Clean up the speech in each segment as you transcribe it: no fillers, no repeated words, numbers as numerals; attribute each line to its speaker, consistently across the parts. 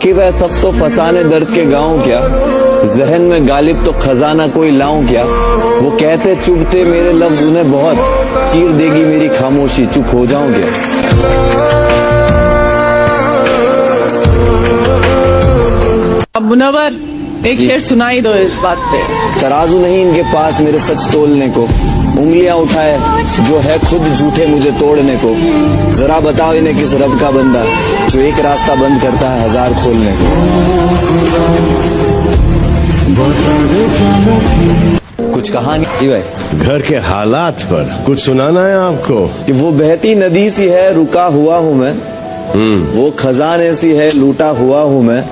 Speaker 1: वाकिफ है सब तो फसाने दर्द के गाँव क्या, जहन में गालिब तो खजाना कोई लाऊं क्या। वो कहते चुभते मेरे लफ्ज उन्हें बहुत, चीर देगी मेरी खामोशी चुप हो जाऊं क्या।
Speaker 2: अब मुनव्वर एक शेर सुनाई दो इस बात पे।
Speaker 1: तराजू नहीं इनके पास मेरे सच तोलने को, उंगलियां उठाए जो है खुद झूठे मुझे तोड़ने को। जरा बताओ इन्हें किस रब का बंदा जो एक रास्ता बंद करता है हजार खोलने को। कुछ कहानी जी भाई
Speaker 3: घर के हालात पर कुछ सुनाना है आपको।
Speaker 1: कि वो बहती नदी सी है रुका हुआ हूँ मैं, वो खजाने सी है लूटा हुआ हूँ मैं।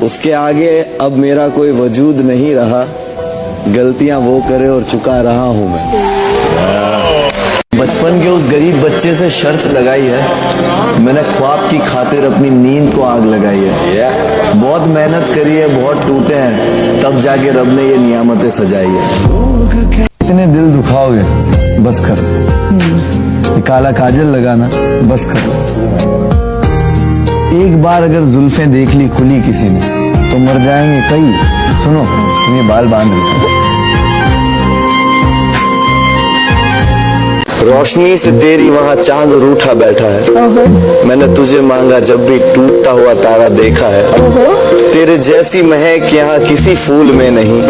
Speaker 1: उसके आगे अब मेरा कोई वजूद नहीं रहा, गलतियां वो करे और चुका रहा हूँ मैं। बचपन के उस गरीब बच्चे से शर्त लगाई है, मैंने ख्वाब की खातिर अपनी नींद को आग लगाई है। बहुत मेहनत करी है, बहुत टूटे हैं, तब जाके रब ने ये नियामतें सजाई है। इतने दिल दुखाओगे बस कर, काला काजल लगाना बस कर। एक बार अगर जुल्फें देख ली खुली किसी ने तो मर जाएंगे कई। सुनो तुम्हें बाल बांध रहे। रोशनी से तेरी वहाँ चांद रूठा बैठा है, मैंने तुझे मांगा जब भी टूटता हुआ तारा देखा है। तेरे जैसी महक यहाँ किसी फूल में नहीं,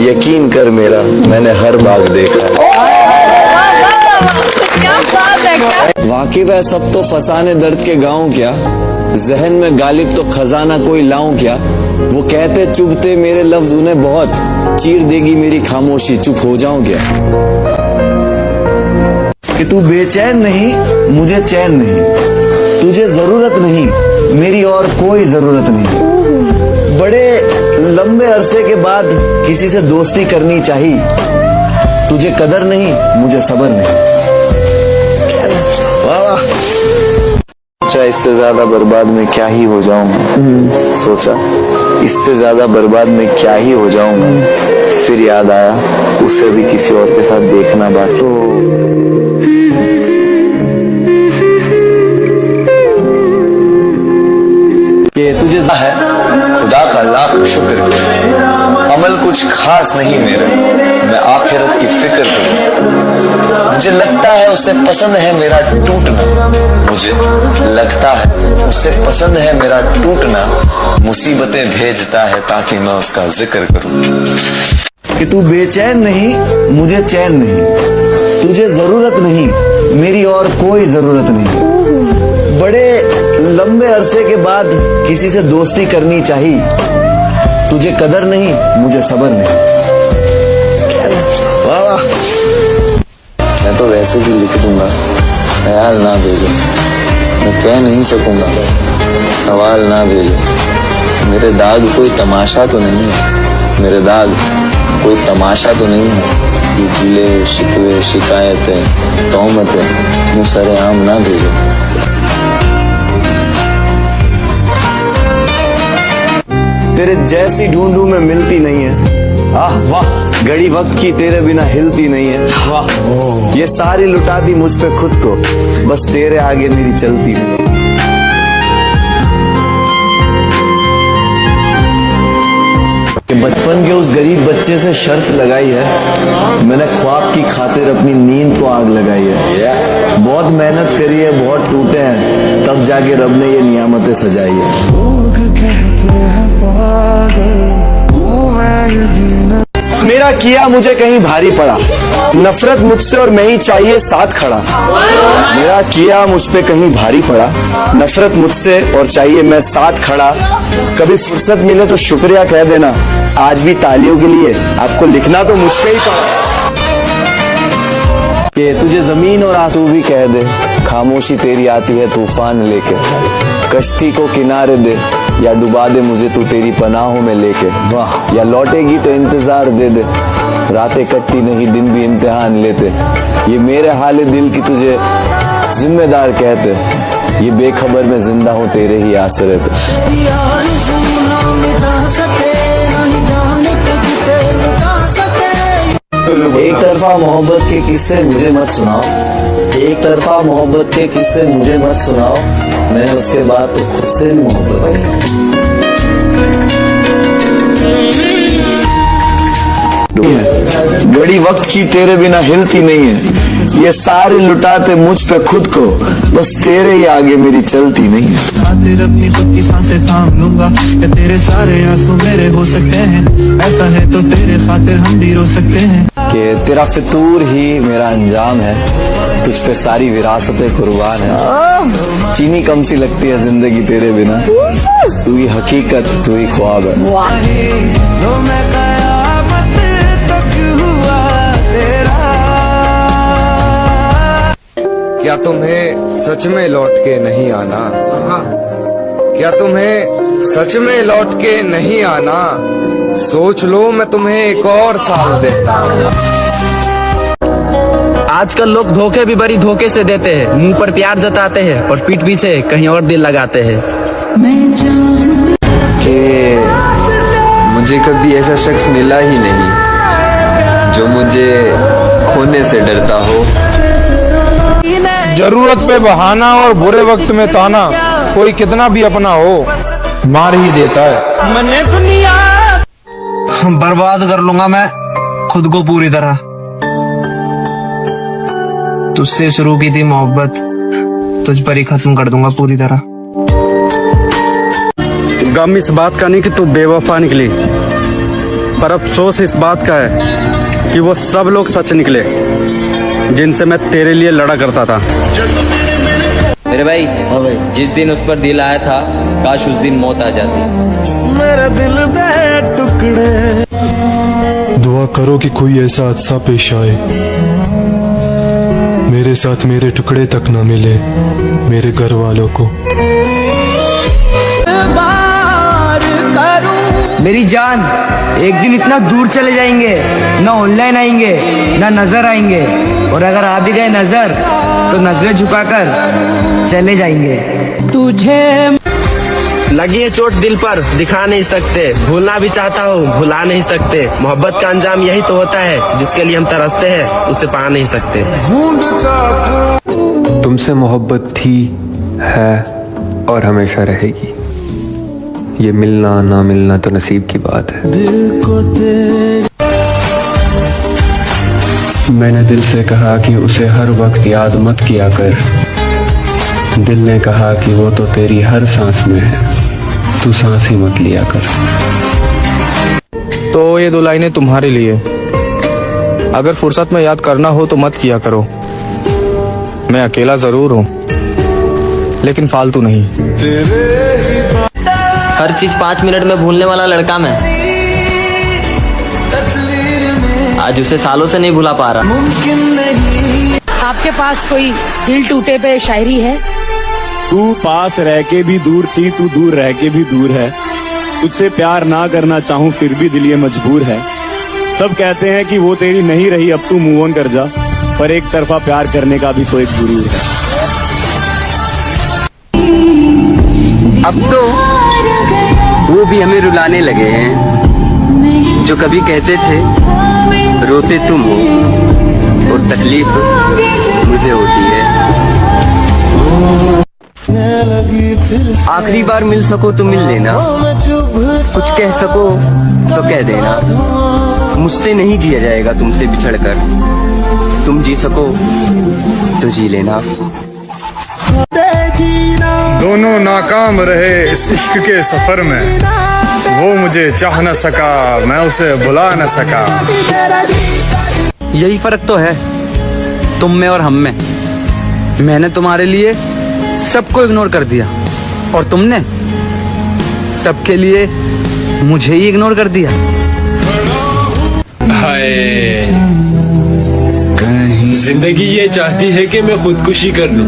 Speaker 1: यकीन कर मेरा मैंने हर बाग देखा है। वाकिफ है सब तो फसाने दर्द के गाँव क्या, जहन में गालिब तो खजाना कोई लाऊं क्या। वो कहते चुभते मेरे लफ्ज उन्हें बहुत, चीर देगी मेरी खामोशी चुप हो जाऊं क्या। कि तू बेचैन नहीं मुझे चैन नहीं, तुझे जरूरत नहीं मेरी और कोई जरूरत नहीं। बड़े लंबे अरसे के बाद किसी से दोस्ती करनी चाहिए, तुझे कदर नहीं मुझे सब्र नहीं। सोचा इससे ज्यादा बर्बाद में क्या ही हो जाऊंगा, सोचा इससे ज्यादा बर्बाद में क्या ही हो जाऊंगा। फिर याद आया उसे भी किसी और के साथ देखना बाकी। ये तुझे है खुदा का लाख शुक्र, अमल कुछ खास नहीं मेरे, मैं आखिरत की फिक्र करूं। मुझे लगता है उसे पसंद है मेरा टूटना, मुझे लगता है उसे पसंद है मेरा टूटना। मुसीबतें भेजता है ताकि मैं उसका जिक्र करूं। कि तू बेचैन नहीं मुझे चैन नहीं, तुझे जरूरत नहीं मेरी और कोई जरूरत नहीं। बड़े लंबे अरसे के बाद किसी से दोस्ती करनी चाहिए, तुझे कदर नहीं मुझे सब्र नहीं। मैं तो वैसे भी लिख दूंगा, ख्याल ना भेजो, मैं कह नहीं सकूंगा सवाल ना भेजो। मेरे दाग कोई तमाशा तो नहीं है, मेरे दाग कोई तमाशा तो नहीं है। ये गिले शिकवे शिकायतें तोहमतें मुँह सरेआम ना भेजो। तेरे जैसी ढूंढूं में मिलती नहीं है, आह वाह घड़ी वक्त की तेरे बिना हिलती नहीं है। वाह ये सारी लुटा दी मुझ पे खुद को, बस तेरे आगे मेरी चलती है। बचपन के उस गरीब बच्चे से शर्त लगाई है, मैंने ख्वाब की खातिर अपनी नींद को आग लगाई है। बहुत मेहनत करी है, बहुत टूटे हैं, तब जाके रब ने ये नियामतें सजाई है। मेरा किया मुझे कहीं भारी पड़ा, नफरत मुझसे और मैं ही चाहिए साथ खड़ा। मेरा किया मुझ पे कहीं भारी पड़ा, नफरत मुझसे और चाहिए मैं साथ खड़ा। कभी फुर्सत मिले तो शुक्रिया कह देना, आज भी तालियों के लिए आपको लिखना तो मुझ पे ही पड़ा। कि तुझे जमीन और आंसू भी कह दे, खामोशी तेरी आती है तूफान लेके। कश्ती को किनारे दे या डुबा दे मुझे तू तेरी पनाहों में लेके। वाह या लौटेगी तो इंतजार दे दे, रातें कटती नहीं दिन भी इम्तिहान लेते। ये मेरे हाल दिल की तुझे जिम्मेदार कहते, ये बेखबर में जिंदा हूँ तेरे ही आसरे पे। एक तरफा मोहब्बत के किस्से मुझे मत सुनाओ, एक तरफा मोहब्बत के किस्से मुझे मत सुनाओ। मैंने उसके बाद तो खुद से मोहब्बत की। है, घड़ी वक्त की तेरे बिना हिलती नहीं है। ये सारे लुटाते मुझ पे खुद को, बस तेरे ही आगे मेरी चलती नहीं है।
Speaker 4: खातिर अपनी खुद की सांसें थाम लूंगा, या तेरे सारे आंसू मेरे हो सकते हैं। ऐसा है तो तेरे खातिर हम भी रो सकते हैं।
Speaker 1: कि तेरा फितूर ही मेरा अंजाम है, तुझ पे सारी विरासतें कुर्बान है। चीनी कम सी लगती है जिंदगी तेरे बिना, तू ही हकीकत तू ही ख्वाब है।
Speaker 4: लो मैं कयामत तक हुआ तेरा।
Speaker 5: क्या तुम्हें सच में लौट के नहीं आना? क्या तुम्हें सच में लौट के नहीं आना? सोच लो मैं तुम्हें एक और साल देता हूँ।
Speaker 6: आजकल लोग धोखे भी बड़ी धोखे से देते हैं, मुंह पर प्यार जताते हैं और पीठ पीछे कहीं और दिल लगाते हैं।
Speaker 5: कि मुझे कभी ऐसा शख्स मिला ही नहीं जो मुझे खोने से डरता हो।
Speaker 7: जरूरत पे बहाना और बुरे वक्त में ताना, कोई कितना भी अपना हो मार ही देता है।
Speaker 4: मैंने दुनिया
Speaker 6: बर्बाद कर लूंगा मैं खुद को पूरी तरह। तुझसे शुरू की थी मोहब्बत, तुझ पर ही खत्म कर दूंगा पूरी तरह।
Speaker 8: गम इस बात का नहीं कि तू बेवफा निकली, पर अफसोस इस बात का है कि वो सब लोग सच निकले जिनसे मैं तेरे लिए लड़ा करता था।
Speaker 9: मेरे भाई, जिस दिन उस पर दिल आया था, काश उस दिन मौत आ जाती।
Speaker 4: मेरा दिल दे टुकड़े।
Speaker 10: दुआ करो कि कोई ऐसा हादसा पेश आए, मेरे साथ मेरे टुकड़े तक न मिले मेरे घर वालों को।
Speaker 6: मेरी जान, एक दिन इतना दूर चले जाएंगे, ना ऑनलाइन आएंगे ना नजर आएंगे, और अगर आ भी गए नजर तो नजरें झुकाकर चले जाएंगे। तुझे लगी है चोट दिल पर, दिखा नहीं सकते, भूलना भी चाहता हूँ भुला नहीं सकते। मोहब्बत का अंजाम यही तो होता है, जिसके लिए हम तरसते हैं उसे पा नहीं सकते।
Speaker 11: तुमसे मोहब्बत थी, है और हमेशा रहेगी। ये मिलना ना मिलना तो नसीब की बात है। मैंने दिल से कहा कि उसे हर वक्त याद मत किया कर। दिल ने कहा कि वो तो तेरी हर सांस में है, तू सांस ही मत लिया कर।
Speaker 7: तो ये दो लाइनें तुम्हारे लिए, अगर फुर्सत में याद करना हो तो मत किया करो। मैं अकेला जरूर हूँ लेकिन फालतू नहीं।
Speaker 9: हर चीज 5 मिनट में भूलने वाला लड़का मैं, आज उसे सालों से नहीं भुला पा रहा।
Speaker 12: आपके पास कोई दिल टूटे पे शायरी है?
Speaker 8: तू पास रह के भी दूर थी, तू दूर रह के भी दूर है। तुझसे प्यार ना करना चाहूँ फिर भी दिल ये मजबूर है। सब कहते हैं कि वो तेरी नहीं रही, अब तू मूव ऑन कर जा, पर एक तरफा प्यार करने का भी तो एक गुरूर है।
Speaker 11: अब तो वो भी हमें रुलाने लगे हैं, जो कभी कहते थे रोते तुम हो और तकलीफ मुझे होती है। आखिरी बार मिल सको तो मिल लेना, कुछ कह सको तो कह देना। मुझसे नहीं जिया जाएगा तुमसे बिछड़कर, तुम जी सको तो जी लेना।
Speaker 7: दोनों नाकाम रहे इस इश्क के सफर में, वो मुझे चाह न सका, मैं उसे बुला न सका।
Speaker 6: यही फर्क तो है तुम में और हम में। मैंने तुम्हारे लिए सबको इग्नोर कर दिया और तुमने सबके लिए मुझे ही इग्नोर कर दिया।
Speaker 3: हाय, जिंदगी ये चाहती है कि मैं खुदकुशी कर लूं,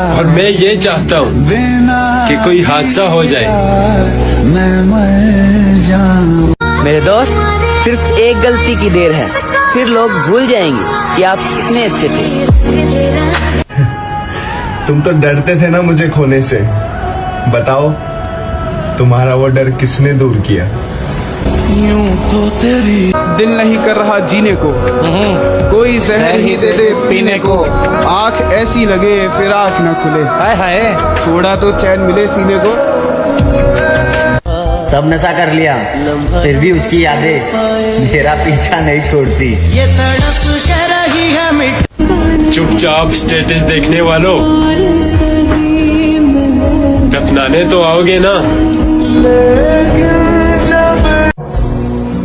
Speaker 3: और मैं ये चाहता हूँ कि कोई हादसा हो जाए।
Speaker 9: मेरे दोस्त, सिर्फ एक गलती की देर है, फिर लोग भूल जाएंगे कि आप कितने अच्छे थे।
Speaker 13: तुम तो डरते थे ना मुझे खोने से, बताओ तुम्हारा वो डर किसने दूर किया?
Speaker 4: यूं तो तेरी दिल नहीं कर रहा जीने को, कोई जहर ही दे दे पीने को। आंख ऐसी लगे फिर आंख न खुले, हाय हाय थोड़ा तो चैन मिले सीने को।
Speaker 6: सब नशा कर लिया, फिर भी उसकी यादें मेरा पीछा नहीं छोड़ती।
Speaker 3: चुपचाप स्टेटस देखने वालों, दफनाने तो आओगे ना?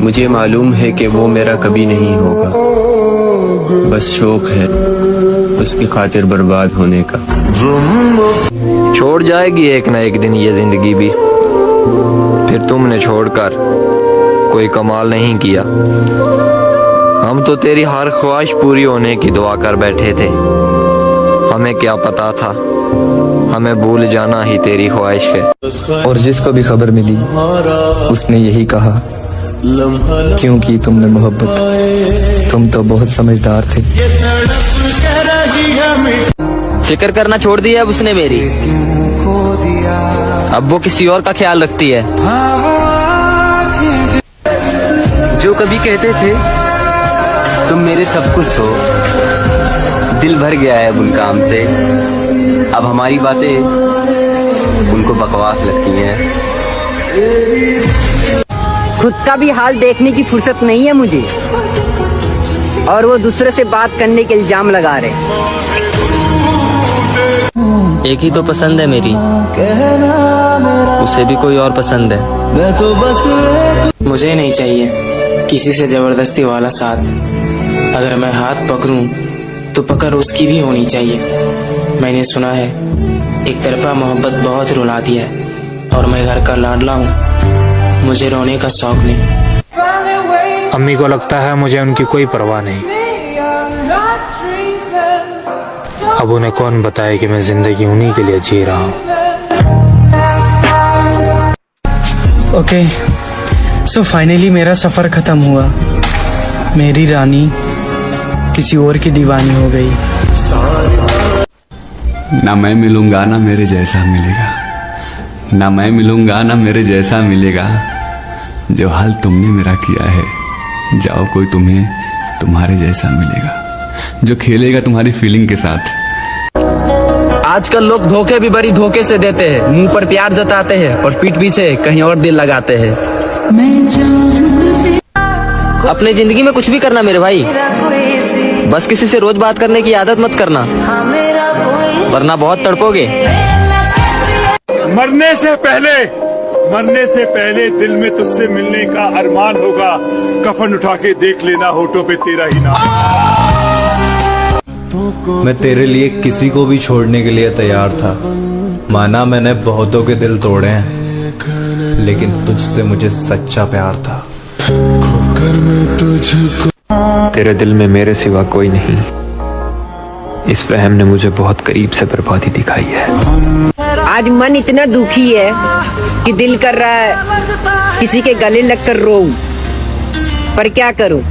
Speaker 10: मुझे मालूम है कि वो मेरा कभी नहीं होगा, बस शौक है उसकी खातिर बर्बाद होने का।
Speaker 5: छोड़ जाएगी एक ना एक दिन ये जिंदगी भी, फिर तुमने छोड़कर कोई कमाल नहीं किया। हम तो तेरी हर ख्वाहिश पूरी होने की दुआ कर बैठे थे, हमें क्या पता था हमें भूल जाना ही तेरी ख्वाहिश है।
Speaker 7: और जिसको भी खबर मिली उसने यही कहा, क्यों की तुमने मोहब्बत, तुम तो बहुत समझदार थे।
Speaker 9: फिक्र करना छोड़ दिया अब उसने मेरी, अब वो किसी और का ख्याल रखती है। जो कभी कहते थे तुम मेरे सब कुछ हो, दिल भर गया है उन काम से। अब हमारी बातें उनको बकवास लगती हैं।
Speaker 6: खुद का भी हाल देखने की फुर्सत नहीं है मुझे, और वो दूसरे से बात करने के इल्जाम लगा रहे।
Speaker 9: एक ही तो पसंद है मेरी, उसे भी कोई और पसंद है।
Speaker 6: मुझे नहीं चाहिए किसी से जबरदस्ती वाला साथ। अगर मैं हाथ पकड़ूं तो पकड़ उसकी भी होनी चाहिए। मैंने सुना है एक तरफा मोहब्बत बहुत रुलाती है, और मैं घर का लाडला हूँ, मुझे रोने का शौक नहीं।
Speaker 14: अम्मी को लगता है मुझे उनकी कोई परवाह नहीं। अब उन्हें कौन बताए कि मैं जिंदगी उन्हीं के लिए जी रहा हूँ।
Speaker 6: ओके, सो फाइनली मेरा सफर खत्म हुआ। मेरी रानी किसी और की दीवानी हो गई।
Speaker 10: ना मैं मिलूंगा ना मेरे जैसा मिलेगा, ना मैं मिलूंगा ना मेरे जैसा मिलेगा। जो हाल तुमने मेरा किया है, जाओ कोई तुम्हें तुम्हारे जैसा मिलेगा, जो खेलेगा तुम्हारी फीलिंग के साथ।
Speaker 6: आजकल लोग धोखे भी बड़ी धोखे से देते हैं। मुंह पर प्यार जताते हैं और पीठ पीछे कहीं और दिल लगाते हैं।
Speaker 9: अपनी जिंदगी में कुछ भी करना मेरे भाई, बस किसी से रोज बात करने की आदत मत करना, वरना बहुत तड़पोगे।
Speaker 8: मरने से पहले दिल में तुझसे मिलने का अरमान होगा। कफन उठा के देख लेना, होठों पे तेरा ही नाम।
Speaker 10: मैं तेरे लिए किसी को भी छोड़ने के लिए तैयार था। माना मैंने बहुतों के दिल तोड़े हैं, लेकिन तुझसे मुझे सच्चा प्यार था।
Speaker 14: तेरे दिल में मेरे सिवा कोई नहीं, इस वहम ने मुझे बहुत करीब से बर्बादी दिखाई है।
Speaker 6: आज मन इतना दुखी है कि दिल कर रहा है किसी के गले लगकर रोऊं, पर क्या करूं।